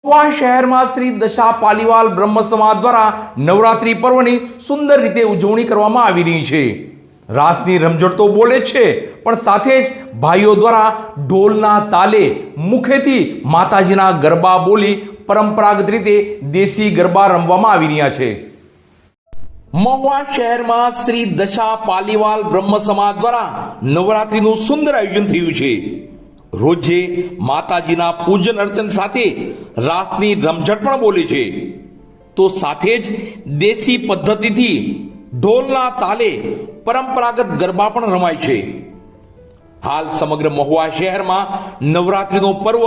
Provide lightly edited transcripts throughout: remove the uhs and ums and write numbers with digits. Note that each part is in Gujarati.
મહુવા શહેરમાં શ્રી દશા પાલીવાલ બ્રહ્મ સમાજ દ્વારા નવરાત્રી પર્વની સુંદર રીતે ઉજવણી કરવામાં આવી રહી છે। રાસની રમઝટ તો બોલે છે, પણ સાથે જ ભાઈઓ દ્વારા ઢોલના તાલે મુખેથી માતાજીના ગરબા બોલી પરંપરાગત રીતે દેશી ગરબા રમવામાં આવી રહ્યા છે। મહુવા શહેરમાં શ્રી દશા પાલીવાલ બ્રહ્મ સમાજ દ્વારા નવરાત્રીનું સુંદર આયોજન થયું છે। રોજે માતાજીના પૂજન અર્ચન સાથે રાસની રમઝટ પણ બોલે છે, તો સાથે જ દેશી પદ્ધતિથી ઢોલના તાલે પરંપરાગત ગરબા પણ રમાય છે। હાલ સમગ્ર મહુવા શહેરમાં નવરાત્રીનો પર્વ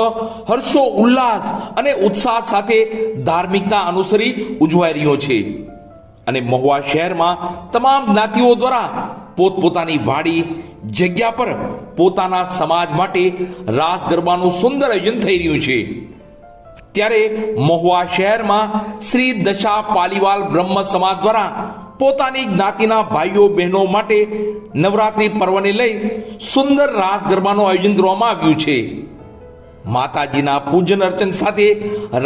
હર્ષો ઉલ્લાસ અને ઉત્સાહ સાથે ધાર્મિકતા અનુસરી ઉજવાઈ રહ્યો છે અને મહુવા શહેરમાં તમામ જ્ઞાતિઓ દ્વારા પોતપોતાની વાડી જગ્યા પર પોતાના સમાજ માટે રાસ ગરબાનું સુંદર આયોજન થઈ રહ્યું છે। ત્યારે મહુવા શહેરમાં શ્રી દશા પાલીવાલ બ્રહ્મ સમાજ દ્વારા પોતાની જ્ઞાતિના ભાઈઓ બહેનો માટે નવરાત્રી પર્વને લઈ સુંદર રાસ ગરબાનું આયોજન કરવામાં આવ્યું છે। માતાજીના પૂજન અર્ચન સાથે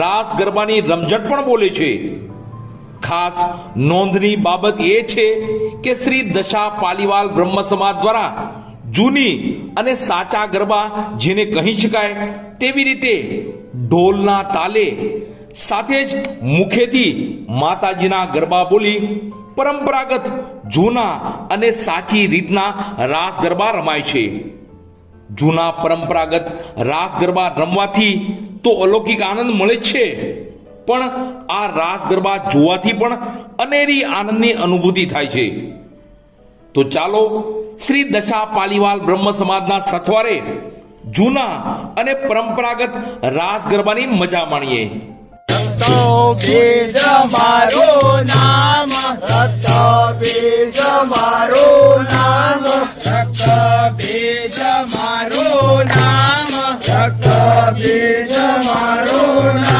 રાસ ગરબાની રમઝટ પણ બોલે છે। ખાસ નોંધની બાબત એ છે કે શ્રી દશા પાલીવાલ બ્રહ્મ સમાજ દ્વારા જૂની અને સાચા ગરબા જેને કહી શકાય તેવી રીતે ઢોલના તાલે સાથે જ મુખેથી માતાજીના ગરબા બોલી પરંપરાગત જૂના અને સાચી રીતના રાસ ગરબા રમાય છે। જૂના પરંપરાગત રાસ ગરબા રમવાથી તો અલૌકિક આનંદ મળે છે, પણ આ રાસ ગરબા જોવાથી પણ અનેરી આનંદની અનુભૂતિ થાય છે। તો ચાલો શ્રી દશા પાલીવાલ બ્રહ્મ સમાજના સથવારે જૂના અને પરંપરાગત રાસ ગરબાની મજા માણીએ। બીજ મારું નામ, બીજ મારું નામ, બીજ મારું નામ, બીજ મારું નામ।